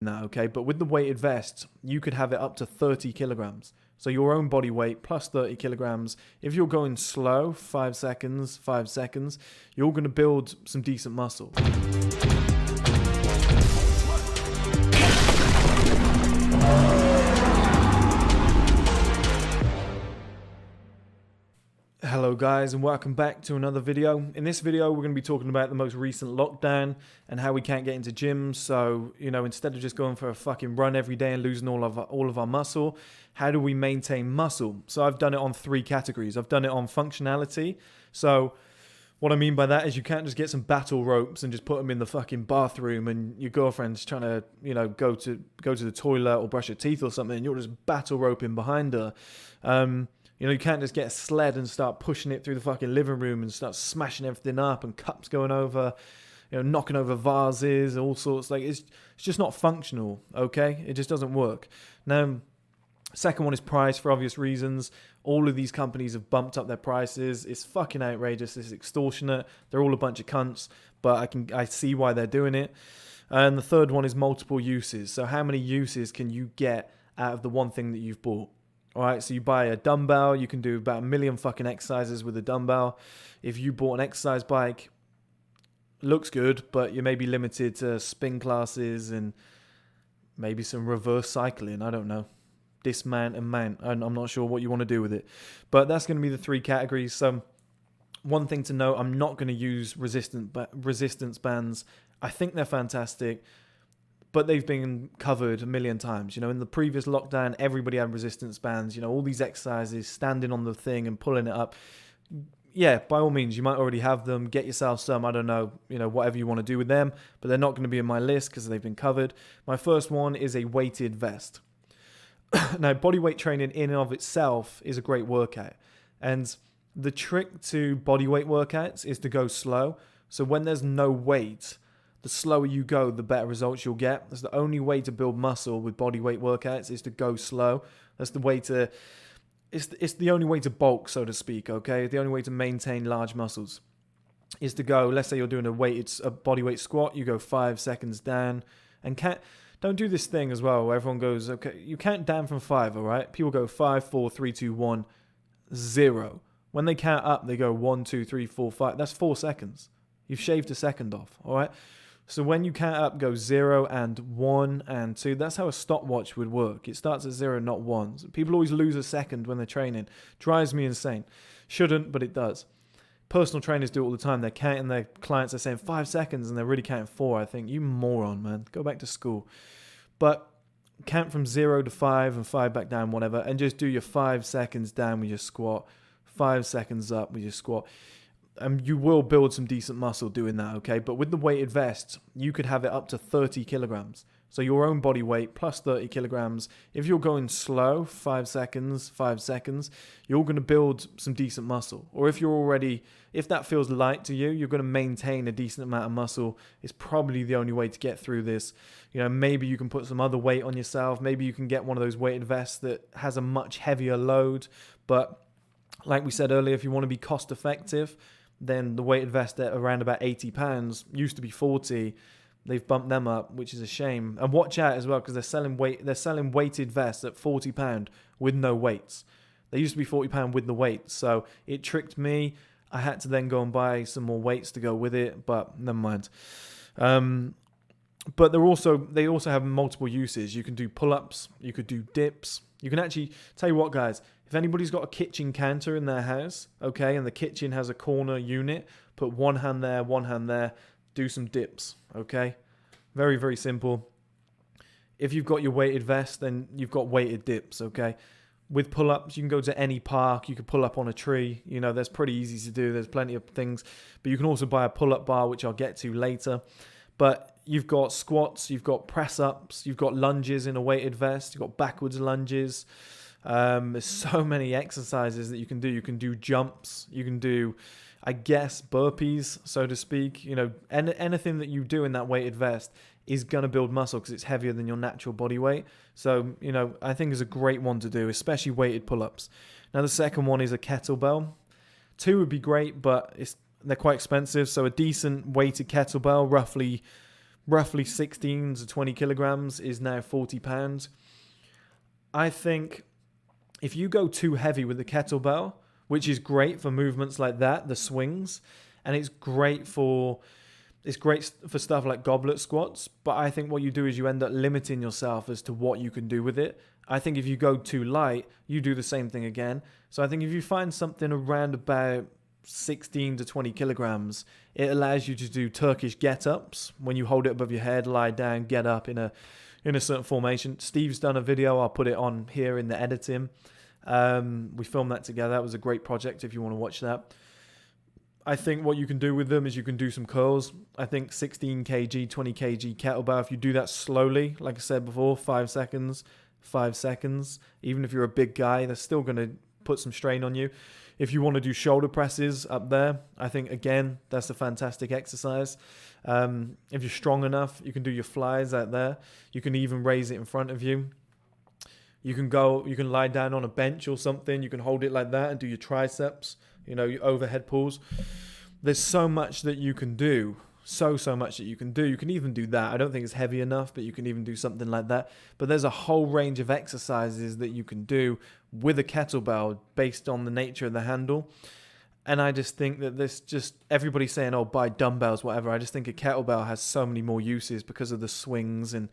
that, okay? But with the weighted vest, you could have it up to 30 kilograms. So your own body weight plus 30 kilograms. If you're going slow, 5 seconds, you're going to build some decent muscle. Hello guys, and welcome back to another video. In this video, we're going to be talking about the most recent lockdown and how we can't get into gyms. So, instead of just going for a fucking run every day and losing all of our muscle, how do we maintain muscle? So I've done it on 3 categories. I've done it on functionality. So what I mean by that is you can't just get some battle ropes and just put them in the fucking bathroom and your girlfriend's trying to, go to the toilet or brush her teeth or something and you're just battle roping behind her. You can't just get a sled and start pushing it through the fucking living room and start smashing everything up and cups going over, knocking over vases, all sorts. Like it's just not functional, okay? It just doesn't work. Now, second one is price for obvious reasons. All of these companies have bumped up their prices. It's fucking outrageous. It's extortionate. They're all a bunch of cunts, but I see why they're doing it. And the third one is multiple uses. So how many uses can you get out of the one thing that you've bought? All right, so you buy a dumbbell, you can do about 1 million fucking exercises with a dumbbell. If you bought an exercise bike, looks good, but you may be limited to spin classes and maybe some reverse cycling. I don't know. Dismount and mount. And I'm not sure what you want to do with it. But that's going to be the 3 categories. So one thing to note, I'm not going to use resistance bands. I think they're fantastic, but they've been covered 1 million times. In the previous lockdown, everybody had resistance bands, all these exercises, standing on the thing and pulling it up. Yeah, by all means, you might already have them. Get yourself some, I don't know, whatever you want to do with them, but they're not going to be in my list because they've been covered. My first one is a weighted vest. Now, bodyweight training in and of itself is a great workout. And the trick to bodyweight workouts is to go slow. So when there's no weight, the slower you go, the better results you'll get. That's the only way to build muscle with bodyweight workouts is to go slow. That's the way to, it's the only way to bulk, so to speak, okay? The only way to maintain large muscles is to go, let's say you're doing a bodyweight squat, you go 5 seconds down and don't do this thing as well where everyone goes, okay, you count down from 5, all right? People go 5, 4, 3, 2, 1, 0. When they count up, they go 1, 2, 3, 4, 5. That's 4 seconds. You've shaved a second off, all right? So when you count up, go 0 and 1 and 2. That's how a stopwatch would work. It starts at 0, not 1. So people always lose a second when they're training. Drives me insane. Shouldn't, but it does. Personal trainers do it all the time. They're counting their clients. They're saying 5 seconds and they're really counting 4. I think, you moron, man. Go back to school. But count from 0 to 5 and 5 back down, whatever. And just do your 5 seconds down with your squat. 5 seconds up with your squat. You will build some decent muscle doing that, okay? But with the weighted vest, you could have it up to 30 kilograms. So your own body weight plus 30 kilograms. If you're going slow, 5 seconds, you're going to build some decent muscle. Or if that feels light to you, you're going to maintain a decent amount of muscle. It's probably the only way to get through this. Maybe you can put some other weight on yourself. Maybe you can get one of those weighted vests that has a much heavier load. But like we said earlier, if you want to be cost effective, then the weighted vest at around about £80 used to be 40. They've bumped them up, which is a shame. And watch out as well, because they're selling weighted vests at £40 with no weights. They used to be £40 with the weights, so it tricked me. I had to then go and buy some more weights to go with it, but never mind. But they also have multiple uses. You can do pull-ups, you could do dips. You can actually, tell you what guys, if anybody's got a kitchen counter in their house, okay, and the kitchen has a corner unit, put one hand there, do some dips, okay? Very, very simple. If you've got your weighted vest, then you've got weighted dips, okay? With pull-ups, you can go to any park. You can pull up on a tree. That's pretty easy to do. There's plenty of things. But you can also buy a pull-up bar, which I'll get to later. But you've got squats, you've got press-ups, you've got lunges in a weighted vest, you've got backwards lunges. There's so many exercises that you can do. You can do jumps. You can do, I guess, burpees, so to speak. Anything that you do in that weighted vest is going to build muscle because it's heavier than your natural body weight. So, I think it's a great one to do, especially weighted pull-ups. Now, the second one is a kettlebell. 2 would be great, but they're quite expensive. So a decent weighted kettlebell, roughly roughly 16 to 20 kilograms is now 40 pounds. I think if you go too heavy with the kettlebell, which is great for movements like that, the swings, and it's great for stuff like goblet squats, but I think what you do is you end up limiting yourself as to what you can do with it. I think if you go too light, you do the same thing again. So I think if you find something around about 16 to 20 kilograms, it allows you to do Turkish get-ups when you hold it above your head, lie down, get up in a certain formation. Steve's done a video. I'll put it on here in the editing. We filmed that together. That was a great project if you want to watch that. I think what you can do with them is you can do some curls. I think 16 kg, 20 kg kettlebell, if you do that slowly, like I said before, 5 seconds, even if you're a big guy, they're still going to put some strain on you. If you want to do shoulder presses up there, I think, again, that's a fantastic exercise. If you're strong enough, you can do your flies out there. You can even raise it in front of you. You can lie down on a bench or something. You can hold it like that and do your triceps, your overhead pulls. There's so much that you can do. So much that you can do. You can even do that. I don't think it's heavy enough, but you can even do something like that. But there's a whole range of exercises that you can do with a kettlebell based on the nature of the handle. And I just think that everybody's saying, oh, buy dumbbells, whatever. I just think a kettlebell has so many more uses because of the swings and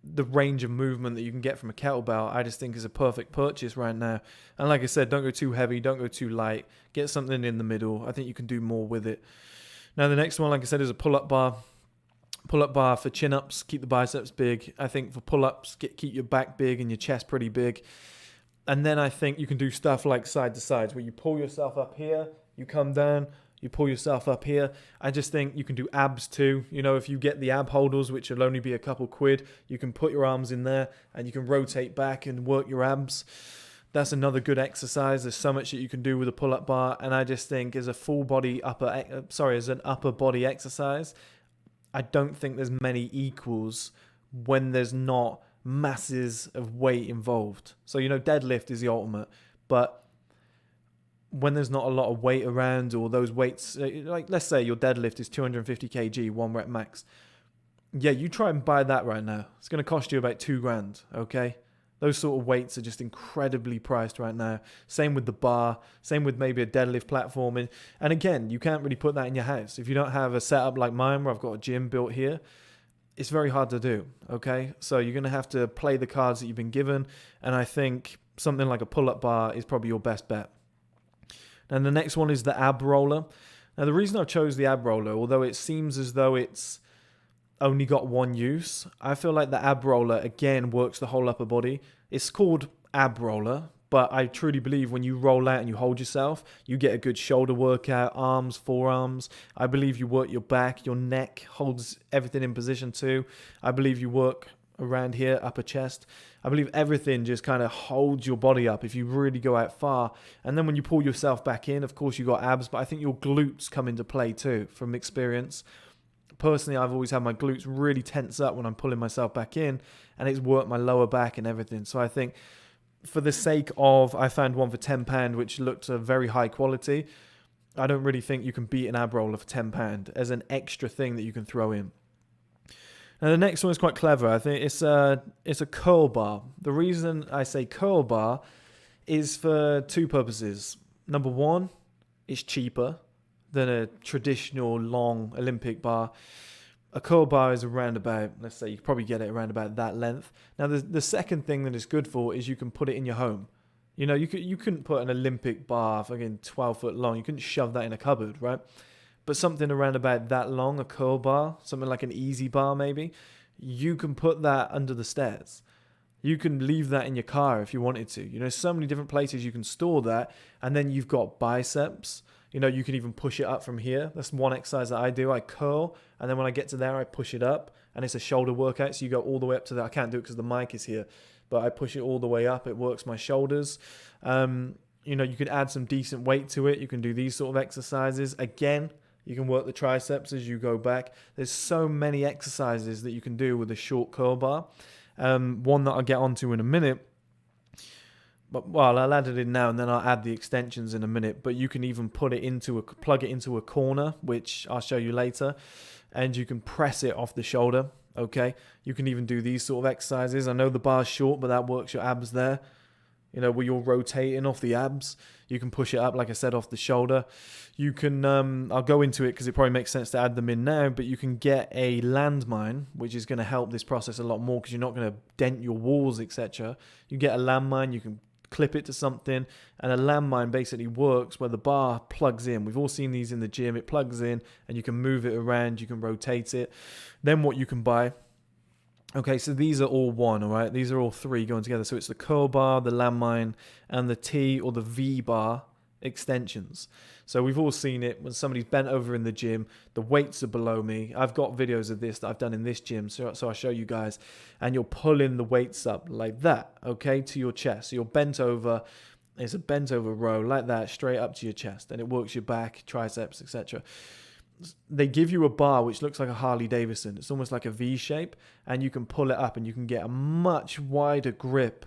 the range of movement that you can get from a kettlebell. I just think is a perfect purchase right now. And like I said, don't go too heavy, don't go too light. Get something in the middle. I think you can do more with it. Now, the next one, like I said, is a pull-up bar. Pull-up bar for chin-ups, keep the biceps big. I think for pull-ups, keep your back big and your chest pretty big. And then I think you can do stuff like side to sides, where you pull yourself up here, you come down, you pull yourself up here. I just think you can do abs too. If you get the ab holders, which will only be a couple quid, you can put your arms in there and you can rotate back and work your abs. That's another good exercise. There's so much that you can do with a pull-up bar, and I just think as an upper body exercise, I don't think there's many equals when there's not masses of weight involved. So deadlift is the ultimate, but when there's not a lot of weight around, or those weights, like let's say your deadlift is 250 kg, 1 rep max. Yeah, you try and buy that right now. It's going to cost you about $2,000. Okay. Those sort of weights are just incredibly priced right now. Same with the bar, same with maybe a deadlift platform. And again, you can't really put that in your house. If you don't have a setup like mine where I've got a gym built here, it's very hard to do, okay? So you're going to have to play the cards that you've been given. And I think something like a pull-up bar is probably your best bet. And the next one is the ab roller. Now, the reason I chose the ab roller, although it seems as though it's only got one use, I feel like the ab roller again works the whole upper body. It's called ab roller, but I truly believe when you roll out and you hold yourself, you get a good shoulder workout, arms, forearms. I believe you work your back, your neck holds everything in position too. I believe you work around here, upper chest. I believe everything just kind of holds your body up if you really go out far. And then when you pull yourself back in, of course you got abs, but I think your glutes come into play too from experience. Personally, I've always had my glutes really tense up when I'm pulling myself back in, and it's worked my lower back and everything. So I think for the sake of, I found one for £10, which looked very high quality. I don't really think you can beat an ab roller for £10 as an extra thing that you can throw in. Now the next one is quite clever. I think it's a curl bar. The reason I say curl bar is for two purposes. Number one, it's cheaper than a traditional long Olympic bar. A curl bar is around about, let's say you probably get it around about that length. Now the second thing that it's good for is you can put it in your home. You couldn't put an Olympic bar fucking 12 foot long. You couldn't shove that in a cupboard, right? But something around about that long, a curl bar, something like an easy bar maybe, you can put that under the stairs. You can leave that in your car if you wanted to. So many different places you can store that. And then you've got biceps. You can even push it up from here. That's one exercise that I do. I curl, and then when I get to there, I push it up, and it's a shoulder workout. So you go all the way up to that. I can't do it because the mic is here, but I push it all the way up. It works my shoulders. You can add some decent weight to it. You can do these sort of exercises. Again, you can work the triceps as you go back. There's so many exercises that you can do with a short curl bar. One that I'll get onto in a minute. But well, I'll add it in now and then I'll add the extensions in a minute. But you can even plug it into a corner, which I'll show you later, and you can press it off the shoulder. Okay, you can even do these sort of exercises. I know the bar's short, but that works your abs there. You know, where you're rotating off the abs, you can push it up, like I said, off the shoulder. You can, I'll go into it because it probably makes sense to add them in now, but you can get a landmine, which is going to help this process a lot more because you're not going to dent your walls, etc. You get a landmine, you can clip it to something, and a landmine basically works where the bar plugs in. We've all seen these in the gym. It plugs in and you can move it around, you can rotate it. Then what you can buy, okay, so these are all one, all right? These are all three going together. So it's the curl bar, the landmine, and the T or the V bar extensions. So we've all seen it when somebody's bent over in the gym, the weights are below me. I've got videos of this that I've done in this gym, so I'll show you guys. And you're pulling the weights up like that, okay, to your chest. So you're bent over, it's a bent over row like that, straight up to your chest. And it works your back, triceps, etc. They give you a bar which looks like a Harley Davidson. It's almost like a V shape, and you can pull it up and you can get a much wider grip,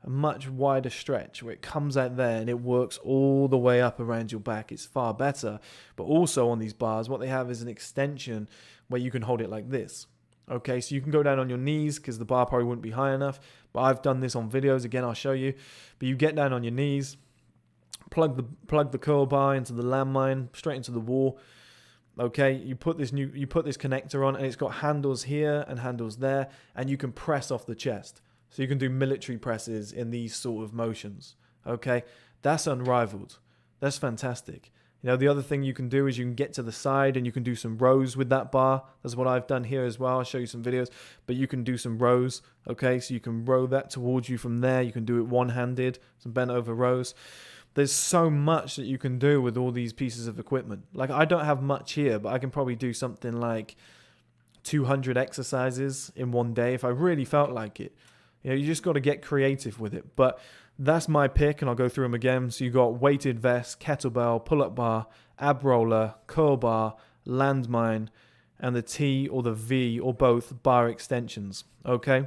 a much wider stretch where it comes out there and it works all the way up around your back. It's far better. But also on these bars, what they have is an extension where you can hold it like this. Okay, so you can go down on your knees because the bar probably wouldn't be high enough. But I've done this on videos. Again, I'll show you. But you get down on your knees, plug the curl bar into the landmine, straight into the wall. Okay, you put this connector on, and it's got handles here and handles there, and you can press off the chest. So you can do military presses in these sort of motions. Okay, that's unrivaled. That's fantastic. You know, the other thing you can do is you can get to the side and you can do some rows with that bar. That's what I've done here as well. I'll show you some videos, but you can do some rows. Okay, so you can row that towards you from there. You can do it one-handed, some bent over rows. There's so much that you can do with all these pieces of equipment. Like, I don't have much here, but I can probably do something like 200 exercises in one day if I really felt like it. You know, you just got to get creative with it. But that's my pick, and I'll go through them again. So you got weighted vest, kettlebell, pull-up bar, ab roller, curl bar, landmine, and the T or the V or both bar extensions. Okay?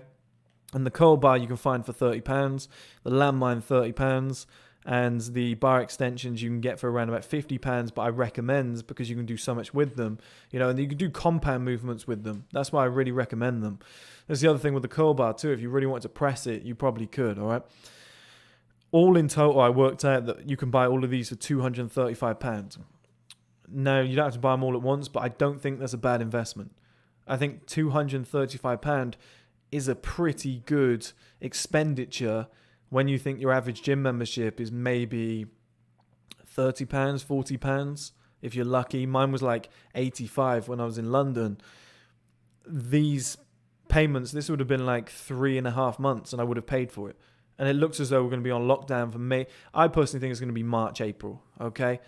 And the curl bar you can find for £30, the landmine £30, and the bar extensions you can get for around about £50, but I recommend, because you can do so much with them, you know, and you can do compound movements with them. That's why I really recommend them. There's the other thing with the curl bar too. If you really want to press it, you probably could, all right? All in total, I worked out that you can buy all of these for £235. Now, you don't have to buy them all at once, but I don't think that's a bad investment. I think £235 is a pretty good expenditure when you think your average gym membership is maybe £30, £40, if you're lucky. Mine was like 85 when I was in London. These payments, this would have been like 3.5 months and I would have paid for it. And it looks as though we're going to be on lockdown for May. I personally think it's going to be March, April, okay?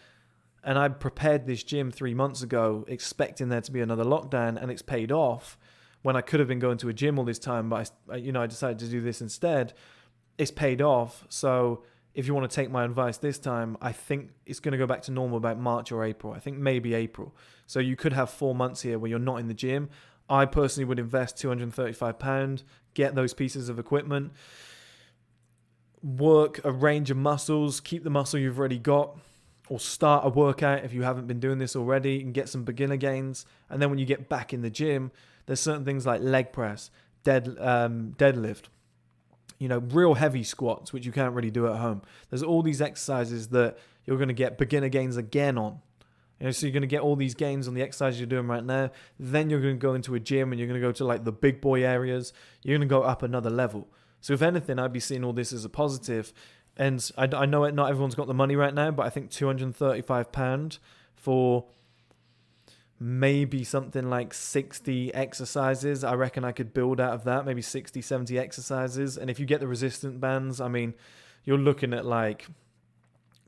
And I prepared this gym 3 months ago expecting there to be another lockdown, and it's paid off when I could have been going to a gym all this time, but I decided to do this instead. It's paid off. So if you want to take my advice this time, I think it's going to go back to normal about March or April. I think maybe April. So you could have 4 months here where you're not in the gym. I personally would invest £235, get those pieces of equipment, work a range of muscles, keep the muscle you've already got, or start a workout if you haven't been doing this already, and get some beginner gains. And then when you get back in the gym, there's certain things like leg press, deadlift, you know, real heavy squats, which you can't really do at home. There's all these exercises that you're going to get beginner gains again on. You know, so you're going to get all these gains on the exercises you're doing right now. Then you're going to go into a gym and you're going to go to like the big boy areas. You're going to go up another level. So if anything, I'd be seeing all this as a positive. And I know not everyone's got the money right now, but I think £235 for maybe something like 60 exercises. I reckon I could build out of that, maybe 60, 70 exercises. And if you get the resistance bands, I mean, you're looking at like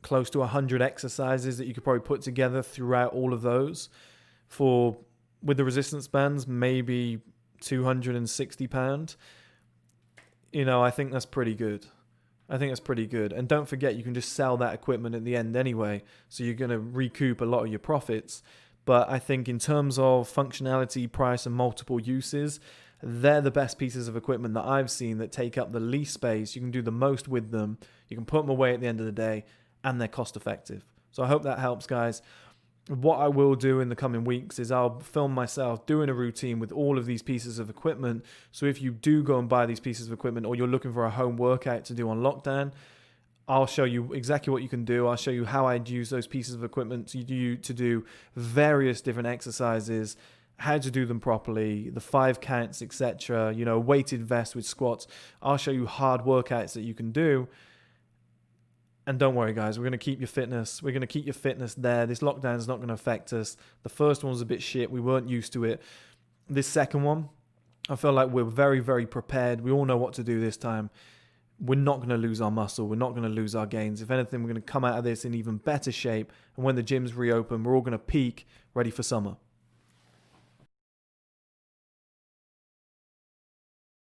close to 100 exercises that you could probably put together throughout all of those. With the resistance bands, maybe £260. You know, I think that's pretty good. And don't forget, you can just sell that equipment at the end anyway, so you're going to recoup a lot of your profits. But I think in terms of functionality, price, and multiple uses, they're the best pieces of equipment that I've seen that take up the least space. You can do the most with them. You can put them away at the end of the day, and they're cost effective. So I hope that helps, guys. What I will do in the coming weeks is I'll film myself doing a routine with all of these pieces of equipment. So if you do go and buy these pieces of equipment, or you're looking for a home workout to do on lockdown, I'll show you exactly what you can do. I'll show you how I'd use those pieces of equipment to do various different exercises, how to do them properly, the 5 counts, etc. You know, weighted vest with squats. I'll show you hard workouts that you can do. And don't worry, guys, we're going to keep your fitness. We're going to keep your fitness there. This lockdown is not going to affect us. The first one was a bit shit. We weren't used to it. This second one, I feel like we're very, very prepared. We all know what to do this time. We're not going to lose our muscle. We're not going to lose our gains. If anything, we're going to come out of this in even better shape. And when the gyms reopen, we're all going to peak ready for summer.